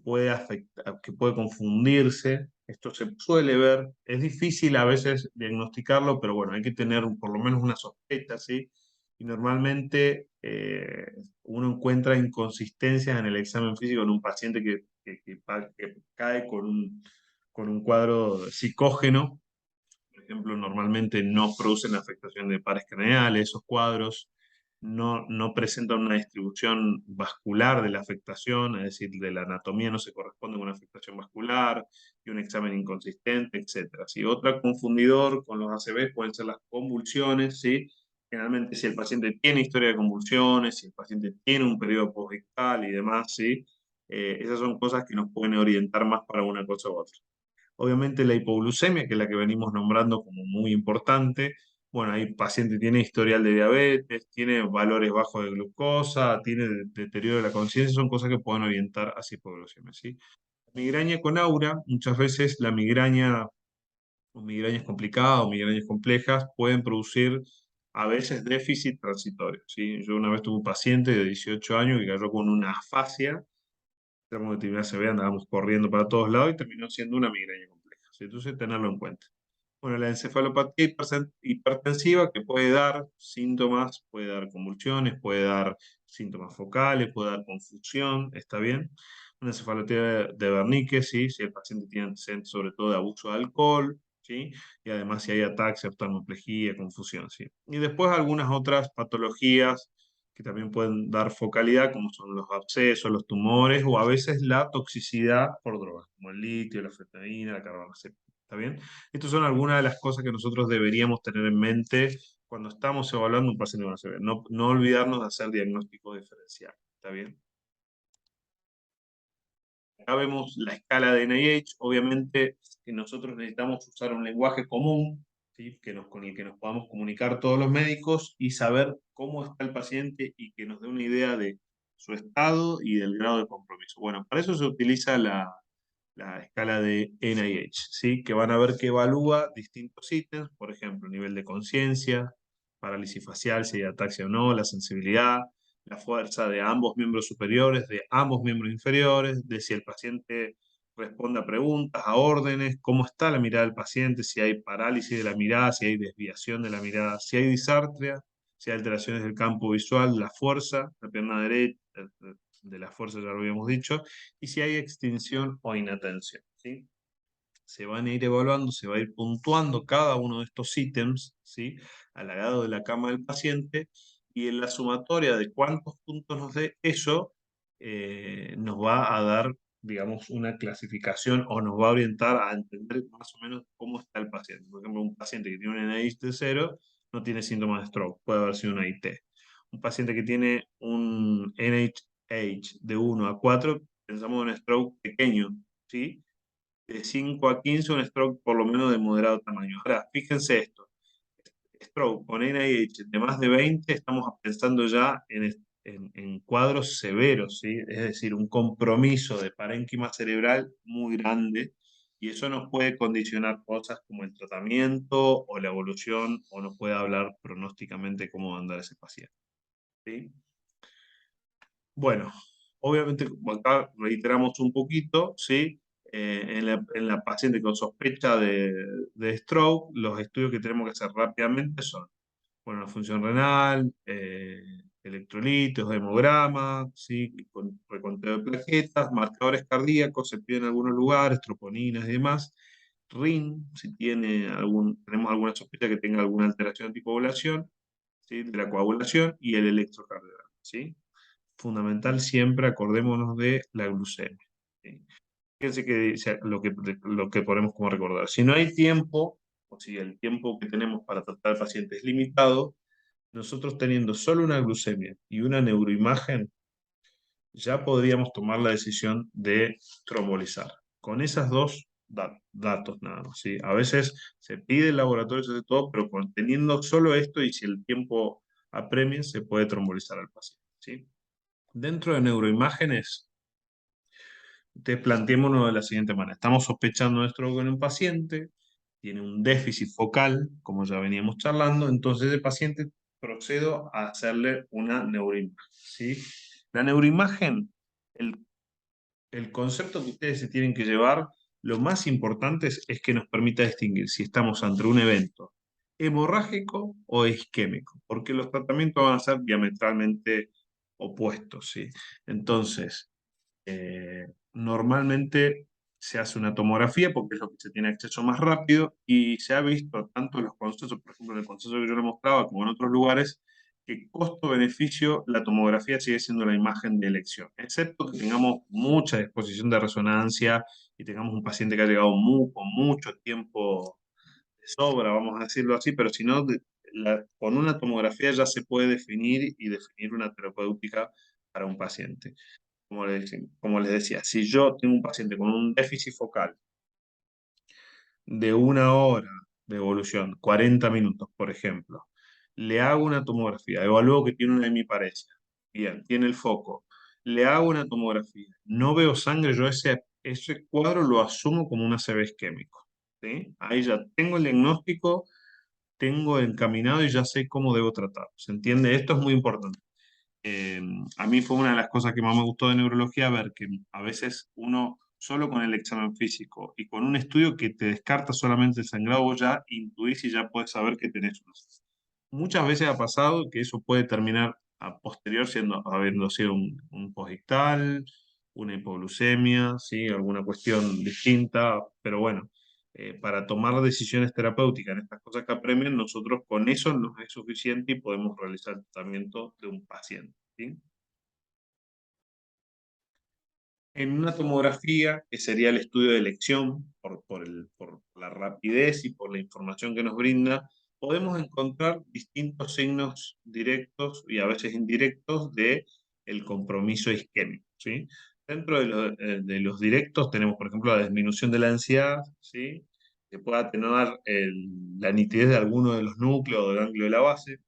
A: puede afectar, que puede confundirse. Esto se suele ver, es difícil a veces diagnosticarlo, pero bueno, hay que tener por lo menos una sospecha, ¿sí? Y normalmente uno encuentra inconsistencias en el examen físico en un paciente que cae con un cuadro psicógeno, ejemplo, normalmente no producen afectación de pares craneales, esos cuadros no presentan una distribución vascular de la afectación, es decir, de la anatomía no se corresponde con una afectación vascular y un examen inconsistente, etcétera. ¿Sí? Otra confundidor con los ACV pueden ser las convulsiones, ¿sí? Generalmente si el paciente tiene historia de convulsiones, si el paciente tiene un periodo postictal y demás, ¿sí? Esas son cosas que nos pueden orientar más para una cosa u otra. Obviamente la hipoglucemia, que es la que venimos nombrando como muy importante. Bueno, hay paciente tiene historial de diabetes, tiene valores bajos de glucosa, tiene deterioro de la conciencia, son cosas que pueden orientar hacia hipoglucemia, ¿sí? Migraña con aura, muchas veces la migraña o migrañas complicadas o migrañas complejas pueden producir a veces déficit transitorio, ¿sí? Yo una vez tuve un paciente de 18 años que cayó con una afasia, tenemos que terminar, se ve, andábamos corriendo para todos lados y terminó siendo una migraña compleja, ¿sí? Entonces, tenerlo en cuenta. Bueno, la encefalopatía hipertensiva que puede dar síntomas, puede dar convulsiones, puede dar síntomas focales, puede dar confusión, ¿está bien? Una encefalopatía de Wernicke, ¿sí? Si el paciente tiene antecedentes sobre todo de abuso de alcohol, ¿sí? Y además si hay ataxia, oftalmoplejía, confusión, ¿sí? Y después algunas otras patologías que también pueden dar focalidad, como son los abscesos, los tumores, o a veces la toxicidad por drogas, como el litio, la fentanila, la carbamazepina, ¿está bien? Estas son algunas de las cosas que nosotros deberíamos tener en mente cuando estamos evaluando un paciente con ACV. No olvidarnos de hacer diagnóstico diferencial. ¿Está bien? Acá vemos la escala de NIH. Obviamente que nosotros necesitamos usar un lenguaje común, ¿sí? Con el que nos podamos comunicar todos los médicos y saber cómo está el paciente y que nos dé una idea de su estado y del grado de compromiso. Bueno, para eso se utiliza la escala de NIH, ¿sí? Que van a ver que evalúa distintos ítems, por ejemplo, nivel de conciencia, parálisis facial, si hay ataxia o no, la sensibilidad, la fuerza de ambos miembros superiores, de ambos miembros inferiores, de si el paciente responde a preguntas, a órdenes, cómo está la mirada del paciente, si hay parálisis de la mirada, si hay desviación de la mirada, si hay disartria, si hay alteraciones del campo visual, la fuerza, la pierna derecha, de la fuerza ya lo habíamos dicho, y si hay extinción o inatención, ¿sí? Se van a ir evaluando, se va a ir puntuando cada uno de estos ítems, ¿sí? Al lado de la cama del paciente, y en la sumatoria de cuántos puntos nos dé eso, nos va a dar, digamos, una clasificación o nos va a orientar a entender más o menos cómo está el paciente. Por ejemplo, un paciente que tiene un NIH de 0 no tiene síntomas de stroke, puede haber sido una IT. Un paciente que tiene un NIH de 1 a 4, pensamos en un stroke pequeño, ¿sí? De 5 a 15 un stroke por lo menos de moderado tamaño. Ahora, fíjense esto, stroke con NIH de más de 20, estamos pensando ya en cuadros severos, ¿sí? Es decir, un compromiso de parénquima cerebral muy grande, y eso nos puede condicionar cosas como el tratamiento o la evolución, o nos puede hablar pronósticamente cómo va a andar ese paciente, ¿sí? Bueno, obviamente, como acá reiteramos un poquito, ¿sí? En la paciente con sospecha de stroke, los estudios que tenemos que hacer rápidamente son, bueno, la función renal, electrolitos, hemograma, ¿sí? Reconteo de plaquetas, marcadores cardíacos, se piden en algunos lugares, troponinas y demás. RIN, si tenemos alguna sospecha que tenga alguna alteración de tipo coagulación, ¿sí? De la coagulación, y el electrocardiograma, ¿sí? Fundamental siempre acordémonos de la glucemia, ¿sí? Fíjense que lo que ponemos como recordar. Si no hay tiempo, o si el tiempo que tenemos para tratar al paciente es limitado, nosotros teniendo solo una glucemia y una neuroimagen, ya podríamos tomar la decisión de trombolizar. Con esas dos datos nada más, ¿sí? A veces se pide el laboratorio, se hace todo, pero teniendo solo esto y si el tiempo apremia, se puede trombolizar al paciente, ¿sí? Dentro de neuroimágenes, entonces planteémonos de la siguiente manera. Estamos sospechando de stroke en un paciente, tiene un déficit focal, como ya veníamos charlando, entonces el paciente procedo a hacerle una neuroimagen, ¿sí? La neuroimagen, el, el concepto que ustedes se tienen que llevar, lo más importante es que nos permita distinguir si estamos ante un evento hemorrágico o isquémico, porque los tratamientos van a ser diametralmente opuestos, ¿sí? Entonces, normalmente se hace una tomografía porque es lo que se tiene acceso más rápido y se ha visto tanto en los consensos, por ejemplo, en el consenso que yo le mostraba, como en otros lugares, que costo-beneficio la tomografía sigue siendo la imagen de elección, excepto que tengamos mucha disposición de resonancia y tengamos un paciente que ha llegado con mucho tiempo de sobra, vamos a decirlo así, pero si no, con una tomografía ya se puede definir y definir una terapéutica para un paciente. Como les decía, si yo tengo un paciente con un déficit focal de 1 hora de evolución, 40 minutos, por ejemplo, le hago una tomografía, evalúo que tiene una hemiparesia, bien, tiene el foco, le hago una tomografía, no veo sangre, yo ese cuadro lo asumo como un ACV isquémico, ¿sí? Ahí ya tengo el diagnóstico, tengo encaminado y ya sé cómo debo tratar. ¿Se entiende? Esto es muy importante. Eh, a mí fue una de las cosas que más me gustó de neurología, ver que a veces uno, solo con el examen físico y con un estudio que te descarta solamente el sangrado, vos ya intuís y ya puedes saber que tenés una. Muchas veces ha pasado que eso puede terminar a posterior habiendo sido un posictal, una hipoglucemia, ¿sí? Alguna cuestión distinta, pero bueno, para tomar decisiones terapéuticas en estas cosas que apremian, nosotros con eso nos es suficiente y podemos realizar el tratamiento de un paciente, ¿sí? En una tomografía, que sería el estudio de elección, por la rapidez y por la información que nos brinda, podemos encontrar distintos signos directos y a veces indirectos de el compromiso isquémico, ¿sí? Dentro de los directos tenemos, por ejemplo, la disminución de la ansiedad, ¿sí? Que puede atenuar la nitidez de alguno de los núcleos o del ganglio de la base,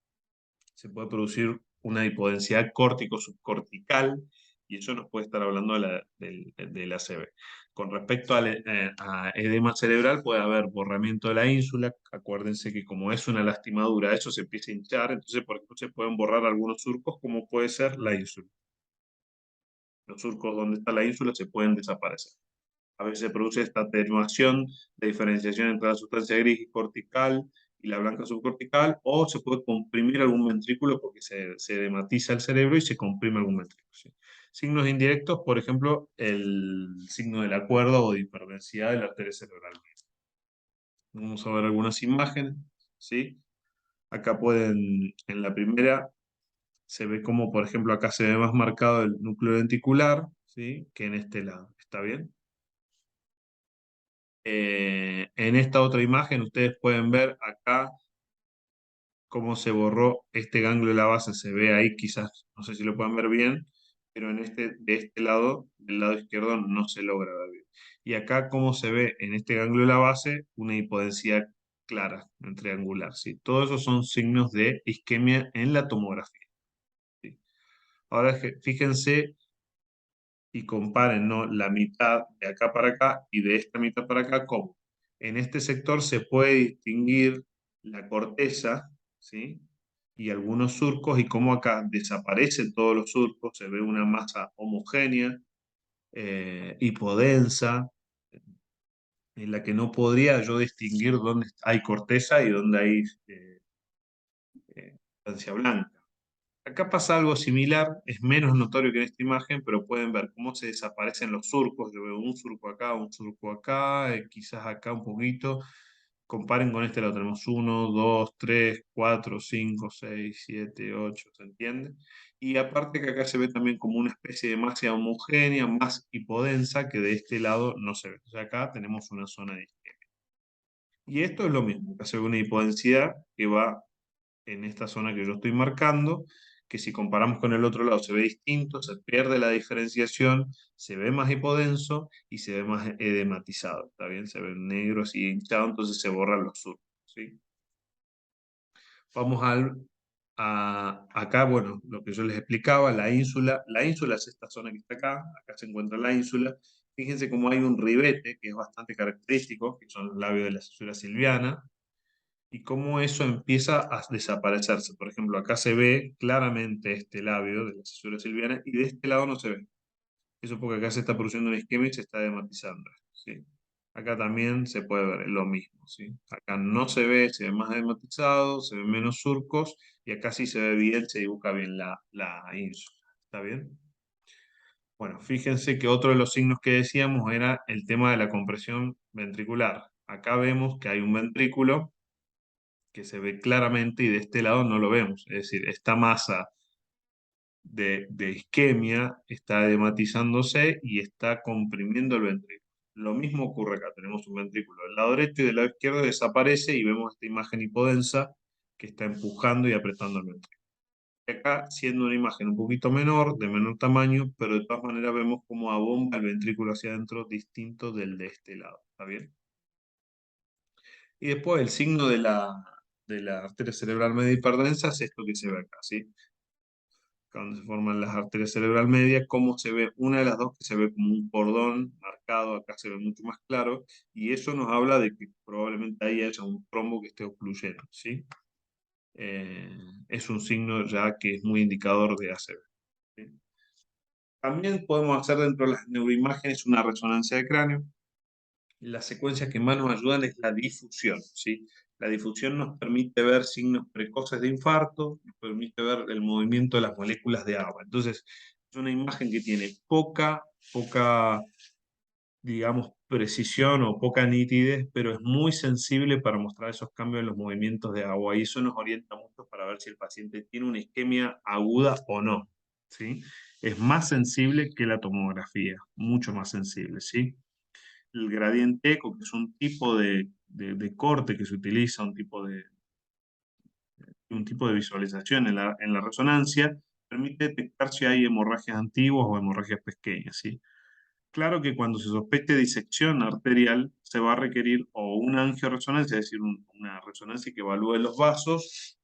A: se puede producir una hipodensidad córtico-subcortical y eso nos puede estar hablando del ACV. Con respecto a edema cerebral, puede haber borramiento de la ínsula. Acuérdense que como es una lastimadura, eso se empieza a hinchar, entonces por ejemplo se pueden borrar algunos surcos, como puede ser la ínsula. Los surcos donde está la ínsula se pueden desaparecer. A veces se produce esta atenuación de diferenciación entre la sustancia gris cortical y la blanca subcortical, o se puede comprimir algún ventrículo porque se edematiza el cerebro y se comprime algún ventrículo, ¿sí? Signos indirectos, por ejemplo, el signo de la cuerda o de hiperdensidad de la arteria cerebral. Vamos a ver algunas imágenes, ¿sí? Acá en la primera, se ve como, por ejemplo, acá se ve más marcado el núcleo ventricular, ¿sí? Que en este lado. ¿Está bien? En esta otra imagen ustedes pueden ver acá cómo se borró este ganglio de la base, se ve ahí quizás, no sé si lo pueden ver bien, pero de este lado, del lado izquierdo, no se logra ver bien. Y acá cómo se ve en este ganglio de la base una hipodensidad clara, triangular, ¿sí? Todos esos son signos de isquemia en la tomografía, ¿sí? Ahora fíjense y comparen, ¿no? La mitad de acá para acá y de esta mitad para acá, cómo en este sector se puede distinguir la corteza, ¿sí? Y algunos surcos, y cómo acá desaparecen todos los surcos, se ve una masa homogénea, hipodensa, en la que no podría yo distinguir dónde hay corteza y dónde hay sustancia blanca. Acá pasa algo similar, es menos notorio que en esta imagen, pero pueden ver cómo se desaparecen los surcos. Yo veo un surco acá, quizás acá un poquito. Comparen con este, lo tenemos 1, 2, 3, 4, 5, 6, 7, 8, ¿se entiende? Y aparte que acá se ve también como una especie de masa homogénea, más hipodensa, que de este lado no se ve. O sea, acá tenemos una zona de isquemia. Y esto es lo mismo, acá se ve una hipodensidad que va en esta zona que yo estoy marcando, que si comparamos con el otro lado se ve distinto, se pierde la diferenciación, se ve más hipodenso y se ve más edematizado, ¿está bien? Se ve negro así hinchado, entonces se borran los surcos, ¿sí? Vamos acá, bueno, lo que yo les explicaba, la ínsula es esta zona que está acá se encuentra la ínsula. Fíjense cómo hay un ribete que es bastante característico, que son los labios de la cesura silviana, y cómo eso empieza a desaparecerse. Por ejemplo, acá se ve claramente este labio de la cesura silviana y de este lado no se ve. Eso porque acá se está produciendo un isquemia y se está edematizando, ¿sí? Acá también se puede ver lo mismo, ¿sí? Acá no se ve más edematizado, se ven menos surcos y acá sí se ve bien, se dibuja bien la ínsula. ¿Está bien? Bueno, fíjense que otro de los signos que decíamos era el tema de la compresión ventricular. Acá vemos que hay un ventrículo que se ve claramente y de este lado no lo vemos. Es decir, esta masa de isquemia está edematizándose y está comprimiendo el ventrículo. Lo mismo ocurre acá. Tenemos un ventrículo del lado derecho y del lado izquierdo desaparece y vemos esta imagen hipodensa que está empujando y apretando el ventrículo. Acá, siendo una imagen un poquito menor, de menor tamaño, pero de todas maneras vemos cómo abomba el ventrículo hacia adentro distinto del de este lado. ¿Está bien? Y después el signo de la arteria cerebral media hiperdensa es esto que se ve acá, ¿sí? Acá donde se forman las arterias cerebral media, cómo se ve, una de las dos que se ve como un cordón marcado, acá se ve mucho más claro, y eso nos habla de que probablemente ahí haya un trombo que esté ocluyendo, ¿sí? Eh, es un signo ya que es muy indicador de ACV. ¿Sí? También podemos hacer dentro de las neuroimágenes una resonancia de cráneo. Las secuencias que más nos ayudan es la difusión, ¿sí? La difusión nos permite ver signos precoces de infarto, nos permite ver el movimiento de las moléculas de agua. Entonces, es una imagen que tiene poca, digamos, precisión o poca nitidez, pero es muy sensible para mostrar esos cambios en los movimientos de agua. Y eso nos orienta mucho para ver si el paciente tiene una isquemia aguda o no, ¿sí? Es más sensible que la tomografía, mucho más sensible, ¿sí? El gradiente eco, que es un tipo de corte que se utiliza, un tipo de visualización en la resonancia, permite detectar si hay hemorragias antiguas o hemorragias pequeñas, ¿sí? Claro que cuando se sospeche disección arterial, se va a requerir o una angioresonancia, es decir, una resonancia que evalúe los vasos,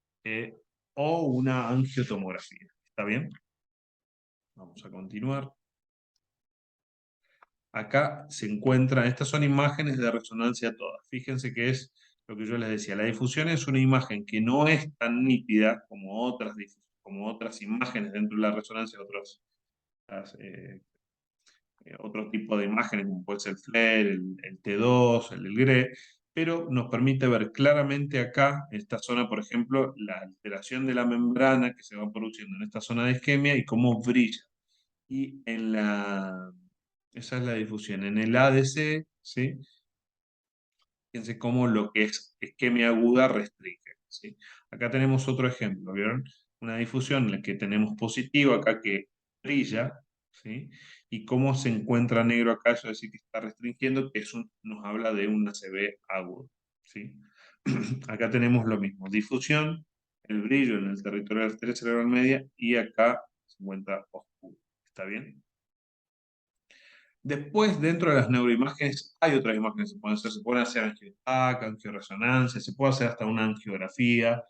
A: o una angiotomografía. ¿Está bien? Vamos a continuar. Acá se encuentran, estas son imágenes de resonancia todas. Fíjense que es lo que yo les decía, la difusión es una imagen que no es tan nítida como otras imágenes dentro de la resonancia, otro tipo de imágenes, como puede ser el FLAIR, el T2, el GRE, pero nos permite ver claramente acá, en esta zona, por ejemplo, la alteración de la membrana que se va produciendo en esta zona de isquemia y cómo brilla. Y esa es la difusión. En el ADC, ¿sí? Fíjense cómo lo que es isquemia aguda restringe, ¿sí? Acá tenemos otro ejemplo, ¿vieron? Una difusión en la que tenemos positivo acá que brilla, ¿sí? Y cómo se encuentra negro acá, eso es decir, que está restringiendo, que nos habla de un ACV agudo, ¿sí? Acá tenemos lo mismo, difusión, el brillo en el territorio de la arteria cerebral media y acá se encuentra oscuro. ¿Está bien? Después, dentro de las neuroimágenes, hay otras imágenes que se pueden hacer. Se pueden hacer angiotac, angioresonancia, se puede hacer hasta una angiografía,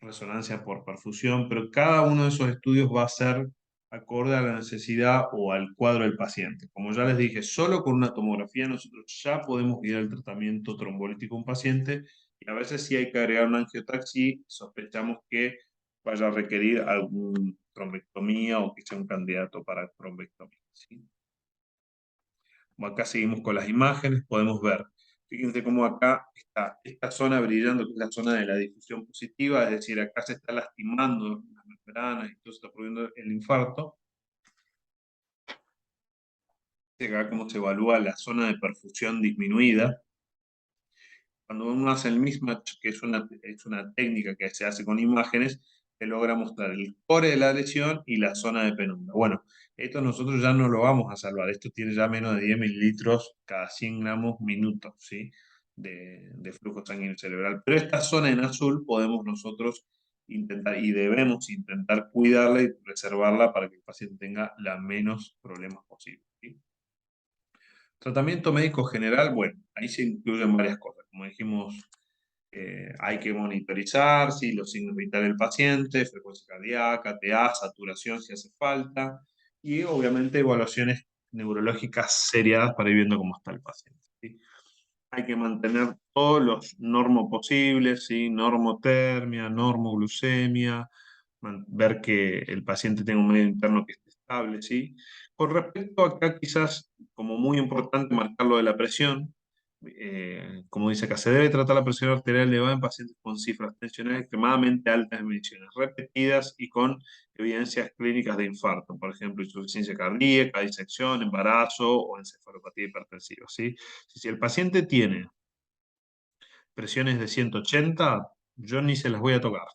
A: resonancia por perfusión, pero cada uno de esos estudios va a ser acorde a la necesidad o al cuadro del paciente. Como ya les dije, solo con una tomografía nosotros ya podemos guiar el tratamiento trombolítico a un paciente y a veces sí hay que agregar una angiotac si sospechamos que vaya a requerir alguna trombectomía o que sea un candidato para trombectomía, ¿sí? Acá seguimos con las imágenes, podemos ver. Fíjense cómo acá está esta zona brillando, que es la zona de la difusión positiva, es decir, acá se está lastimando las membranas y todo se está produciendo el infarto. Acá cómo se evalúa la zona de perfusión disminuida. Cuando uno hace el mismatch, que es una técnica que se hace con imágenes, se logra mostrar el core de la lesión y la zona de penumbra. Bueno, esto nosotros ya no lo vamos a salvar. Esto tiene ya menos de 10 mililitros cada 100 gramos minutos, ¿sí? de flujo sanguíneo cerebral. Pero esta zona en azul podemos nosotros intentar y debemos intentar cuidarla y preservarla para que el paciente tenga la menos problemas posible, ¿sí? Tratamiento médico general, bueno, ahí se incluyen varias cosas. Como dijimos, hay que monitorizar, ¿sí? Los signos vitales del paciente, frecuencia cardíaca, TA, saturación si hace falta, y obviamente evaluaciones neurológicas seriadas para ir viendo cómo está el paciente, ¿sí? Hay que mantener todos los normos posibles, ¿sí? Normotermia, normoglucemia, ver que el paciente tenga un medio interno que esté estable, ¿sí? Con respecto acá, quizás como muy importante marcar lo de la presión. como dice acá, se debe tratar la presión arterial elevada en pacientes con cifras tensionales extremadamente altas en mediciones repetidas y con evidencias clínicas de infarto, por ejemplo, insuficiencia cardíaca, disección, embarazo o encefalopatía hipertensiva, ¿sí? Si el paciente tiene presiones de 180, yo ni se las voy a tocar,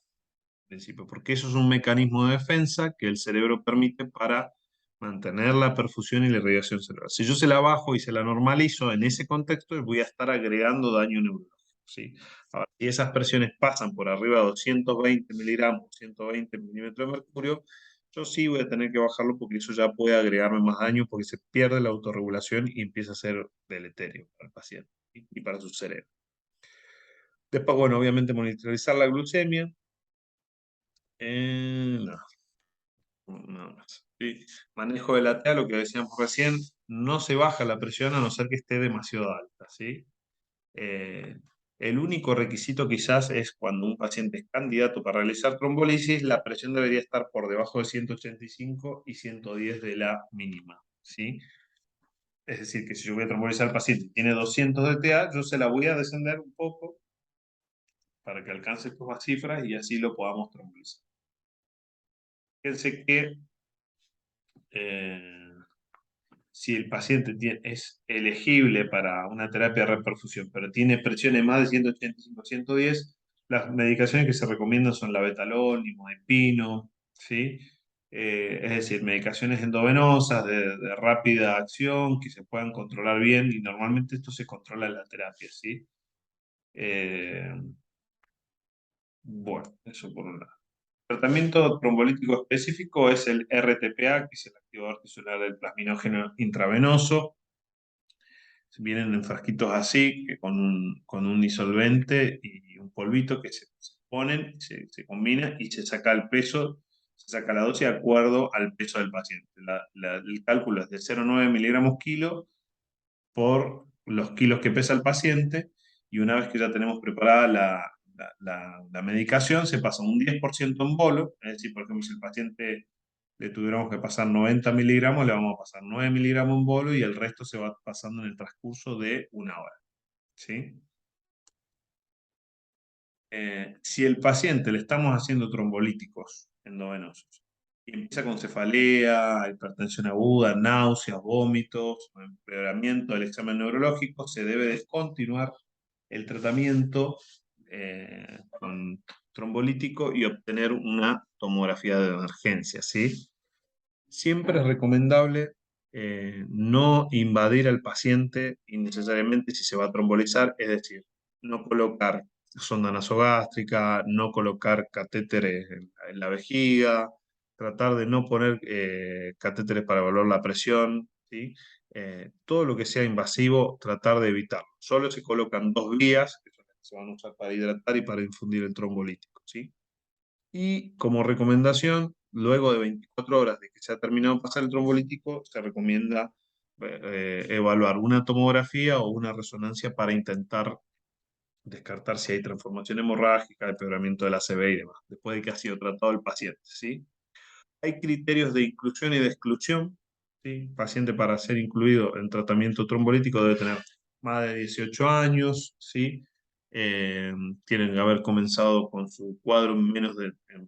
A: en principio, porque eso es un mecanismo de defensa que el cerebro permite para mantener la perfusión y la irrigación cerebral. Si yo se la bajo y se la normalizo en ese contexto, voy a estar agregando daño neurológico, ¿sí? Ahora, si esas presiones pasan por arriba de 220 miligramos, 120 milímetros de mercurio, yo sí voy a tener que bajarlo porque eso ya puede agregarme más daño porque se pierde la autorregulación y empieza a ser deleterio para el paciente, ¿sí? Y para su cerebro. Después, bueno, obviamente monitorizar la glucemia. No, nada más. Sí. Manejo de la TA, lo que decíamos recién, no se baja la presión a no ser que esté demasiado alta, ¿sí? Eh, el único requisito quizás es cuando un paciente es candidato para realizar trombolisis, la presión debería estar por debajo de 185 y 110 de la mínima, ¿sí? Es decir, que si yo voy a trombolizar al paciente y tiene 200 de TA, yo se la voy a descender un poco para que alcance estas cifras y así lo podamos trombolizar. Fíjense que eh, si el paciente es elegible para una terapia de reperfusión, pero tiene presiones más de 185, 110, las medicaciones que se recomiendan son la betalol, nimodipino, ¿sí? Es decir, medicaciones endovenosas de rápida acción que se puedan controlar bien y normalmente esto se controla en la terapia, ¿sí? Eh, bueno, eso por un lado. El tratamiento trombolítico específico es el RTPA, que es el activador tisular del plasminógeno intravenoso. Vienen en frasquitos así, que con un disolvente y un polvito que se ponen, se combina y se saca el peso, se saca la dosis de acuerdo al peso del paciente. El cálculo es de 0,9 miligramos kilo por los kilos que pesa el paciente y una vez que ya tenemos preparada la medicación, se pasa un 10% en bolo, es decir, por ejemplo, si el paciente le tuviéramos que pasar 90 miligramos, le vamos a pasar 9 miligramos en bolo y el resto se va pasando en el transcurso de una hora, ¿sí? Si el paciente le estamos haciendo trombolíticos endovenosos y empieza con cefalea, hipertensión aguda, náuseas, vómitos, empeoramiento del examen neurológico, se debe descontinuar el tratamiento con trombolítico y obtener una tomografía de emergencia, ¿sí? Siempre es recomendable no invadir al paciente innecesariamente si se va a trombolizar, es decir, no colocar sonda nasogástrica, no colocar catéteres en la vejiga, tratar de no poner catéteres para evaluar la presión, ¿sí? Todo lo que sea invasivo, tratar de evitarlo. Solo se colocan dos vías, que son las que se van a usar para hidratar y para infundir el trombolítico, ¿sí? Y como recomendación, luego de 24 horas de que se ha terminado de pasar el trombolítico, se recomienda evaluar una tomografía o una resonancia para intentar descartar si hay transformación hemorrágica, empeoramiento de la ACV y demás, después de que ha sido tratado el paciente, ¿sí? Hay criterios de inclusión y de exclusión, ¿sí? Paciente para ser incluido en tratamiento trombolítico debe tener más de 18 años, ¿sí? Eh, Tienen que haber comenzado con su cuadro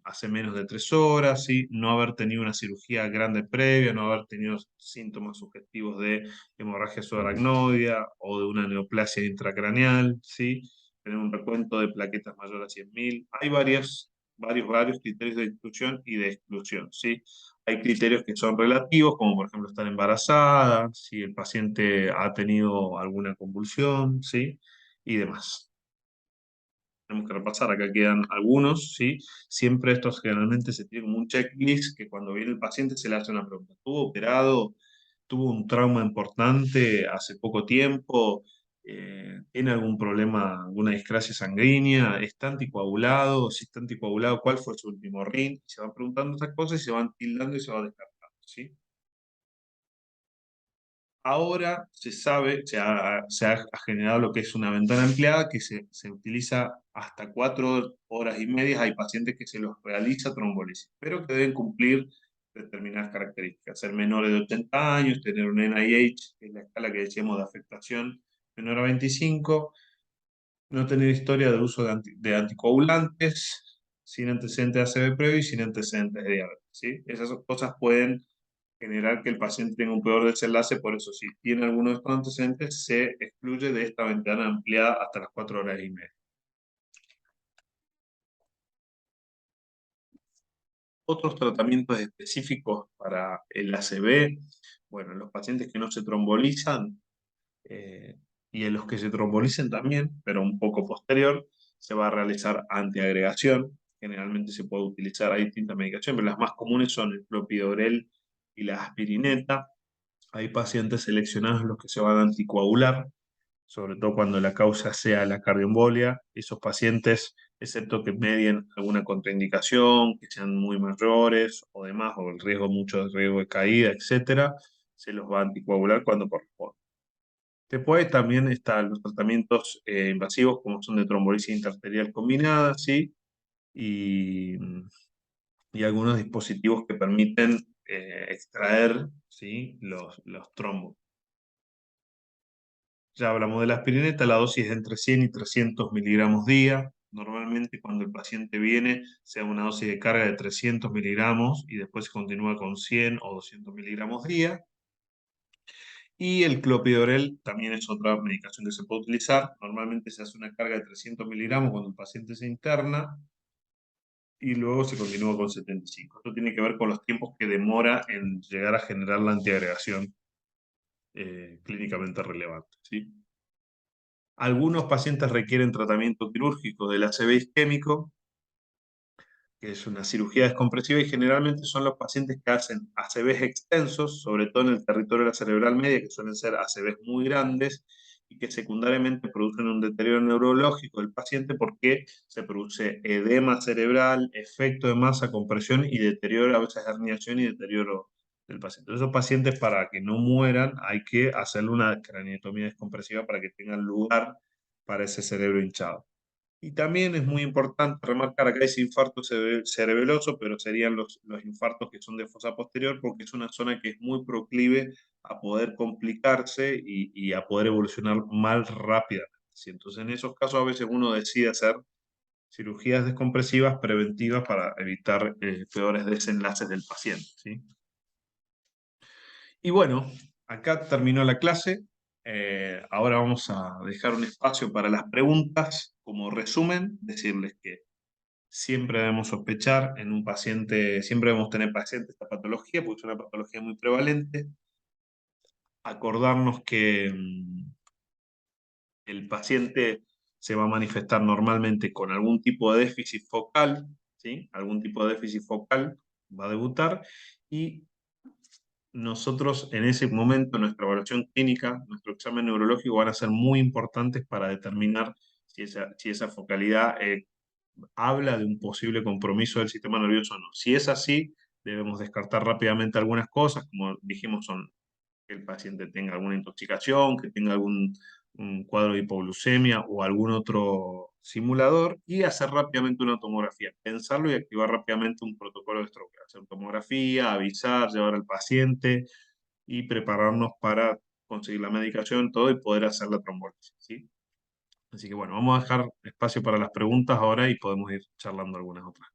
A: hace menos de 3 horas, ¿sí? No haber tenido una cirugía grande previa, no haber tenido síntomas sugestivos de hemorragia subaracnoidea o de una neoplasia intracraneal, ¿sí? Tener un recuento de plaquetas mayor a 100.000. Hay varios criterios de inclusión y de exclusión, ¿sí? Hay criterios que son relativos, como por ejemplo estar embarazada, si el paciente ha tenido alguna convulsión, ¿sí? Y demás. Tenemos que repasar, acá quedan algunos, ¿sí? Siempre estos generalmente se tiene como un checklist que cuando viene el paciente se le hace una pregunta. ¿Estuvo operado? ¿Tuvo un trauma importante hace poco tiempo? ¿Tiene algún problema, alguna discrasia sanguínea? ¿Está anticoagulado? Si está anticoagulado, ¿cuál fue su último RIN? Se van preguntando esas cosas y se van tildando y se va descartando, ¿sí? Ahora se sabe, se ha generado lo que es una ventana ampliada que se utiliza hasta 4 horas y media. Hay pacientes que se los realiza trombolisis, pero que deben cumplir determinadas características. Ser menores de 80 años, tener un NIH, que es la escala que decíamos de afectación menor a 25, no tener historia de uso de anticoagulantes, sin antecedentes de ACV previo y sin antecedentes de diabetes, ¿sí? Esas cosas pueden generar que el paciente tenga un peor desenlace, por eso si tiene alguno de estos antecedentes, se excluye de esta ventana ampliada hasta las 4 horas y media. Otros tratamientos específicos para el ACV, bueno, los pacientes que no se trombolizan eh, y en los que se trombolicen también, pero un poco posterior, se va a realizar antiagregación. Generalmente se puede utilizar, hay distintas medicaciones, pero las más comunes son el clopidogrel y la aspirineta. Hay pacientes seleccionados los que se van a anticoagular, sobre todo cuando la causa sea la cardioembolia. Esos pacientes, excepto que medien alguna contraindicación, que sean muy mayores o demás, o el riesgo, mucho de riesgo de caída, etcétera, se los va a anticoagular cuando corresponde. Después también están los tratamientos invasivos, como son de trombolisis interarterial combinada, ¿sí? Y, y algunos dispositivos que permiten extraer, ¿sí? los trombos. Ya hablamos de la aspirineta, la dosis es entre 100 y 300 miligramos día. Normalmente cuando el paciente viene, se da una dosis de carga de 300 miligramos y después se continúa con 100 o 200 miligramos día. Y el clopidogrel también es otra medicación que se puede utilizar. Normalmente se hace una carga de 300 miligramos cuando el paciente se interna y luego se continúa con 75. Esto tiene que ver con los tiempos que demora en llegar a generar la antiagregación clínicamente relevante, ¿sí? Algunos pacientes requieren tratamiento quirúrgico del ACV isquémico, que es una cirugía descompresiva, y generalmente son los pacientes que hacen ACVs extensos, sobre todo en el territorio de la cerebral media, que suelen ser ACVs muy grandes y que secundariamente producen un deterioro neurológico del paciente porque se produce edema cerebral, efecto de masa, compresión y deterioro, a veces herniación y deterioro del paciente. Esos pacientes, para que no mueran, hay que hacerle una craneotomía descompresiva para que tengan lugar para ese cerebro hinchado. Y también es muy importante remarcar acá ese infarto cerebeloso, pero serían los infartos que son de fosa posterior, porque es una zona que es muy proclive a poder complicarse y a poder evolucionar mal rápidamente. ¿Sí? Entonces, en esos casos, a veces uno decide hacer cirugías descompresivas preventivas para evitar peores desenlaces del paciente. ¿Sí? Y bueno, acá terminó la clase. Ahora vamos a dejar un espacio para las preguntas. Como resumen, decirles que siempre debemos sospechar en un paciente, siempre debemos tener paciente esta patología, porque es una patología muy prevalente. Acordarnos que el paciente se va a manifestar normalmente con algún tipo de déficit focal, ¿sí? Algún tipo de déficit focal va a debutar y nosotros en ese momento, nuestra evaluación clínica, nuestro examen neurológico van a ser muy importantes para determinar si esa focalidad habla de un posible compromiso del sistema nervioso o no. Si es así, debemos descartar rápidamente algunas cosas, como dijimos, son que el paciente tenga alguna intoxicación, que tenga algún un cuadro de hipoglucemia o algún otro simulador y hacer rápidamente una tomografía, pensarlo y activar rápidamente un protocolo de stroke, hacer tomografía, avisar, llevar al paciente y prepararnos para conseguir la medicación, todo y poder hacer la trombólisis, ¿sí? Así que bueno, vamos a dejar espacio para las preguntas ahora y podemos ir charlando algunas otras.